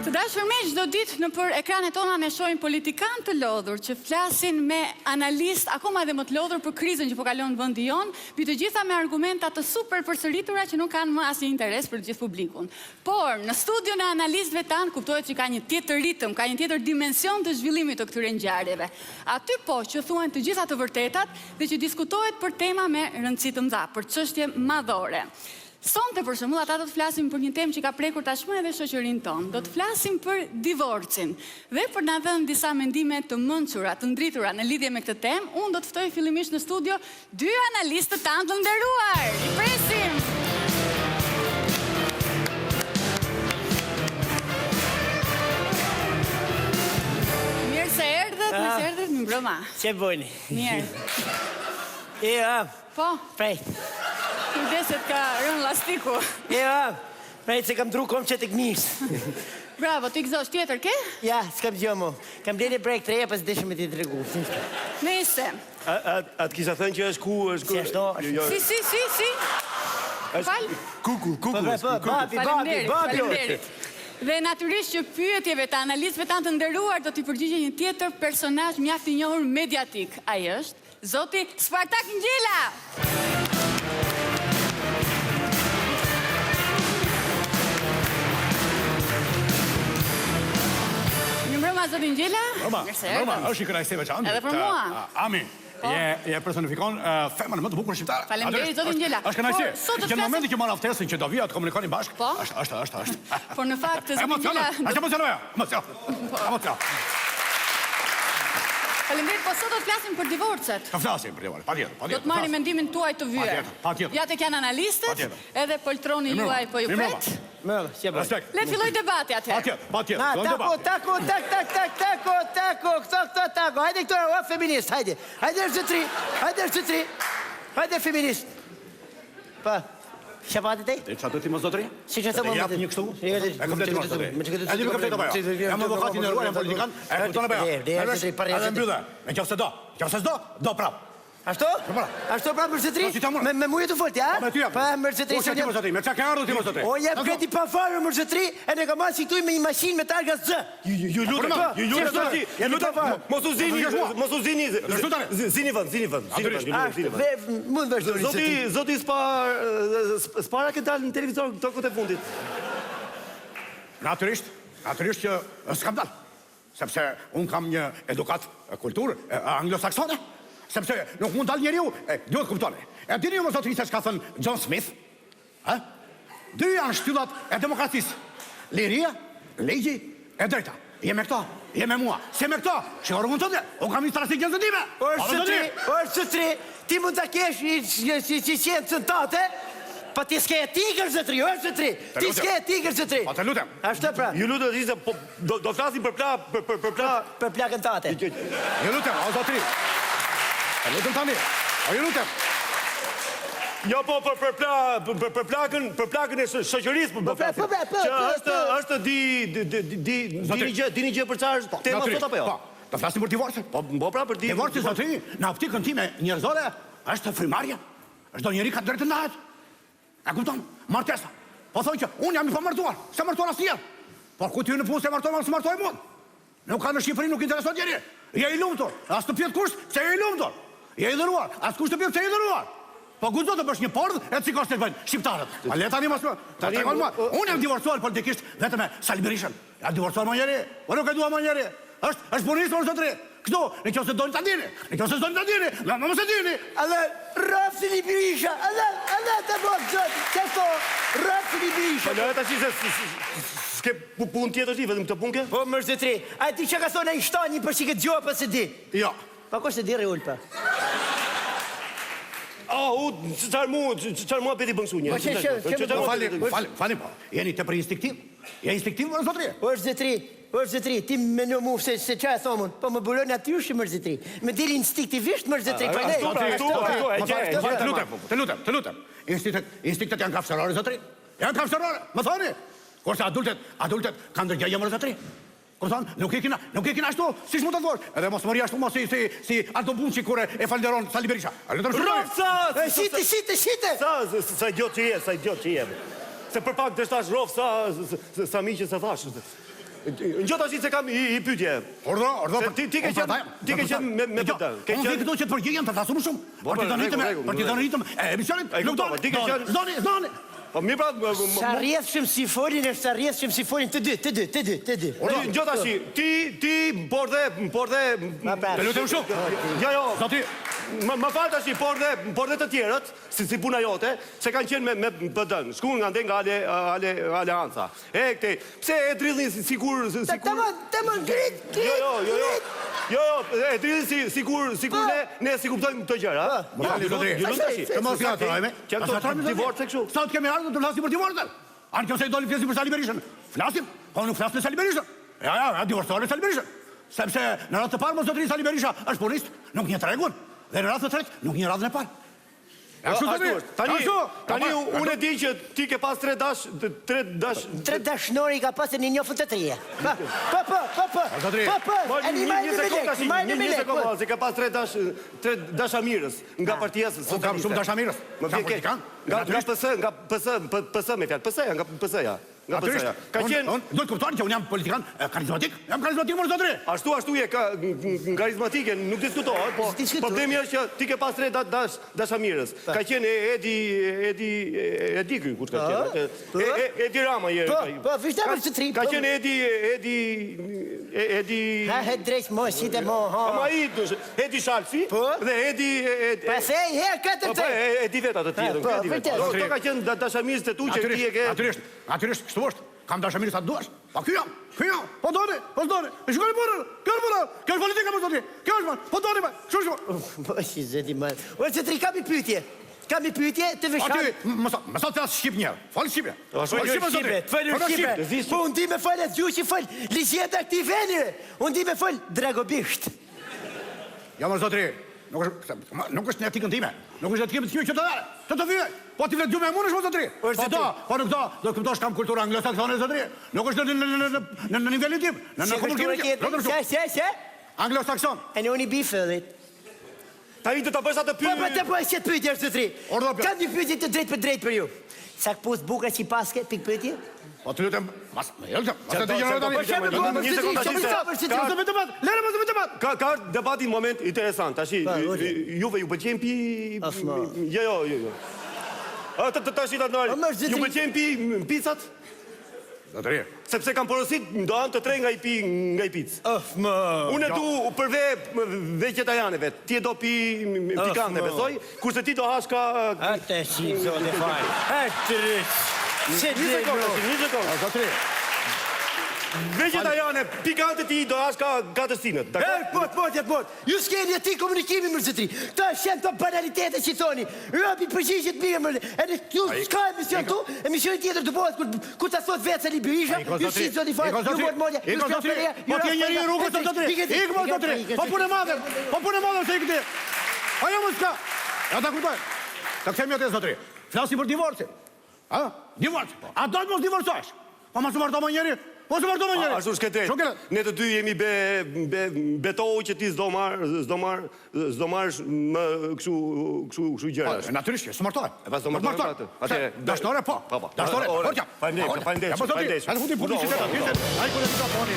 Të dashur miq, çdo ditë nëpër ekranet tona ne shohim politikanë të lodhur që flasin me analistë akoma edhe më të lodhur për krizën që po kalon vendi jon, mbi të gjitha me argumenta të super përsëritura që nuk kanë më asnjë interes për të gjithë publikun. Por në studion e analistëve tan kuptohet që ka një tjetër ritëm, ka një tjetër dimension të zhvillimit të këtyre ngjarjeve. Aty po që thuhen të gjitha të vërtetat dhe që diskutohet për tema me rëndësi të mëdha, për çështje madhore. Sonte për shembull ata do të flasim për një temë që ka prekur tashmë edhe shoqërinë tonë. Do të flasim për divorcin. Dhe për na dhënë disa mendime të mençura, të ndritura në lidhje me këtë temë, unë do të ftoj fillimisht në studio dy analistë tanë të nderuar. I presim. Mirë se erdhët, më mbrëma. Që bëni? Mirë. Po. Prej. Kujdeset ka rënë lastiku. Prej se kam dru kom që të këmish. Bravo, ti gëzosh tjetër, ke? Ja, s'kam gjë mo. Kam bleni brek të reja, pas deshëm me ti të regu. Nëse. A të kisha thënë që është ku... Si ashto? Si. Falë? Faleminderit. Dhe natyrisht që pyetjeve të analistëve tanë të nderuar do t'i përgjigje një tjetër personazh mjaft i njohur mediatik. Ai është zoti Spartak Ngjela. Mirëmbrëma zoti Ngjela. Mirëmbrëma, është i kënaqësi veçantë. Edhe për mua. Ami. Je personifikon femën më të bukur shqiptare. Faleminderit zoti Ngjela. Është kënaqësi. Që në momentin që marr aftesën që do vija të komunikoni bashkë. Po. Është. Por në fakt zoti Ngjela. Është emocion. Faleminderit, po sot do të flasim për divorcet. Të flasim për divorcet, patjetër. Do të marrim mendimin tuaj të vyer. Patjetër. Ja tek janë analistët, edhe poltroni juaj po ju pret. Respekt. Le filloj debati atëherë. Patjetër. Tako. Hajde këto, o feminist, hajde. Hajde është tri. Hajde feminist. Pa. Shapatit e? Qa të ti më zotëri? Si që të më jap një kështu? E komplet më zotëri. E di më komplet apo jo? Jam avokat i nderuar, jam politikan. E kupton apo jo? Edhe mbyllë. Me qofse do prap. Ashtu? Ashtu pra mërëzitri? Me muje të folti, a? Me ty jam. Pa mërëzitri. Po që ti më zotëri, me qa ka ardhë ti më zotëri? O jep kredi pa farë mërëzitri, e në ka marë si këtuj me një mashinë me targa zë. Ju lutem, mos u zini vënd. Mund vazhdojnë. Zoti Spara këtë dalë në televizor të këtë e fundit. Natyrisht që s'kam dalë. Sepse unë kam një edukat kulturë anglosaksone. Sepse nuk mund dalë njeriu, duhet kuptoni. E dini ju më zotëri se çka thënë John Smith? Dy janë shtyllat e demokracisë. Liria, legji e drejta. Je me këto, je me mua. Se me këto, që orë mund të dhe, unë kam një strategjën të time. Orë tri, ti mund të kesh që qenë cëntate, pa ti s'ke e tigër zëtri, orë tri. Ti s'ke e tigër zëtri. Pa të lutem. Ashtë pra. Ju lutem, do flasim për plakën tate. Ju lutem, o zotëri. Ju lutem tani, ju lutem. Jo, po, për plakën e shoqërisë, që është di një gjë për çfarë tema sot apo jo? Po, do flasim për divorcin. Po pra për divorcin, zotëri, në optikën time njerëzore, është frimarja. Çdo njeri ka drejtë të ndahet. E kupton? Martesa. Po thonë që unë jam i pamartuar, s'e martuar asnjëherë. Por ku ti në punë s'e martuar, s'e martuar mua. Nuk ka në Shqipëri, nuk intereson njeri. Je i lumtur, as të pjet kusht, se je i lumtur. Je i dhëruar, as kusht të pjet, se je i dhëruar. Po guxo të bësh një pordh, e cikos të bëjnë shqiptarët. A le tani mos unë jam divorcuar politikisht vetëm me Sali Berishën. Jam divorcuar më njëri, po nuk e dua më njëri. Është punist për zotëri. Këtu, nëse doni ta dini. Nëse doni ta dini, mos e dini. Edhe Rafsili Berisha, edhe të bëj zot. Çfarë? Rafsili Berisha. Po lëre tash se s'ke punë tjetër ti, vetëm këtë punë ke? Po mërëzitri, a ti që ka thonë ai shtani për shikë dëgjoj pa se di. Jo. Pa kush e di rreul pa. Çfarë mua bëti bën sunje? Falem po. Jeni tepër instinktiv? Je instinktiv më zotëri? Është zëtri, ti me në mu se qa e thomun, po më bulon atyushi mërëzitri. Me dili instinktivisht mërëzitri. Të lutem. Instinktet janë kafshërore, zotëri? Janë kafshërore, më thoni? Kurse adultet kanë ndërgjegje mërëzitri? Kupton? Nuk e kena ashtu, siç mund ta thuash. Edhe mos mori ashtu mos si Aldo Bunçi kur e falderon Sali Berisha. Rofsa! Shite! Sa idiot që je. Se për pak të shtash rof sa miqë se thash. Ngjo tash se kam i pyetje. Ordo. Ti ke qenë me këtë. Unë vi këtu që të përgjigjem të flasë më shumë. Partizanitëm e emisionit. Nuk do. Zdoni. Po mirë pra, Sa rrjedhshëm si folin, është sa rrjedhshëm si folin të dy. ngjo tash, ti por dhe Të lutem shumë. Jo. Zoti, Më fal tash, por dhe të tjerët, si puna jote, se kanë qenë me PD-n. Shkuan nga Aleanca. Këtej, pse e drillin sikur Tamam, grit. Jo, e drillin sikur ne si kuptojmë këto gjëra. më fali zotri. Të mos gatrojme. Divorce kështu. Sot kemi ardhur të flasim për divorcën. Anë kjo se i doli flasim për Sali Berishën. Flasim, po nuk flasim për Sali Berishën. Ja, divorcojnë Sali Berishën. Sepse në radhë të parë mos zotri Sali Berisha është punist, nuk një tregun. Dhe në radhë të tretë, nuk një radhën e parë. Tani unë e di që ti ke pas tre Dashnori ka pasur një njofën të trije. Një sekundë, se ka pas tre dashamirës nga partia socialiste. Kam shumë dashamirës. Nga PS me fjalë, nga PS-ja. Ka qenë... Do të kuptoni që unë jam politikan karizmatik. Jam karizmatik, më zotri. Ashtu je karizmatike, nuk diskutohet, po problemi është që ti ke pas tre dashamirës. Ka qenë Edi ky, kur ka qenë? Edi Rama je. Po, vështirë të tri. Ka qenë Edi... Ha, drejt mo, si të mo, ha. Ama Edi Shalfi dhe Edi... Pasej, katër të. Edi vetat të tjetër. Këto ka qenë dashamirës të tu që ti e ke... Natyrisht, kështu është. Kam dashamirë sa të duash. Pa kjo jam. Po doni. E shkoni burrë. Kjo është politika më zotri. Kjo është, po doni më. Shumë. Po, si zëti më. O, që tri kam i pyetje. Kam i pyetje të vështirë. Aty, më sa të flas shqip një. Fal shqipe. Po, unë di me fal atë gjuhë që fal. Ligjeta këtij vendi. Unë di me fal dragobisht. Ja më zotri. Nuk është në etikën time. Nuk është në etikën time qytetare. Të vijë. Po ti vetë du me mund është më zotri. Po nuk do të kuptosh kam kulturë anglosaksone zotri. Nuk është në nivelin tim. Në kulturën Se? Anglosakson. E në unë i bifëllit. Ta i të bësh atë Po, të po e që të pyetje është zotri. Ordo, Kam një pyetje të drejt për drejt për ju. Sa këpus buka që i paske, pikë pyetje? Po të lutem, mas Ka debati moment interesant. Tashi, juve ju pëlqen pi... Jo. Tashi ta ndaj. Ju pëlqen pi picat? Zotri. Sepse kam porosit do anë të tre nga i picë. Unë e du përve vegetarianeve. Ti e do pi pikante, besoj. Kurse ti do hash ka... Ate si, zote faj. Një sekundë. Zotri. Vegetariane, pikante ti do hash ka katërsinët. Po. Ju s'keni ati komunikimi më zëtri. Ta shenë të banalitete që thoni. Rëpi përgjigjet mirë më. Edhe ju s'ka emision tu, emision tjetër të bëhet kur ta thot vetë Sali Berisha, ju si zoti fat, ju mund modja, ju s'ka përja. Po ti njeri rrugës të zotri. Ik më zotri. Po punë madhe se i këti. Ajo më s'ka. Ja ta kuptoj. Ta kthejmë atë zotri. Flasim për divorcin. A? Divorc. A do të mos divorcosh? Po mos marrë më njeri. Ashtu shketet, ne të dy jemi betohu që ti s'do marrësh më këshu gjërash. Natyrisht, s'u martoj. E pas do martoj atë. Atëre, dashnore po. Dashnore, orja. Faleminderit. Hajde futi publicitet aty. Ai kur e di ka thoni.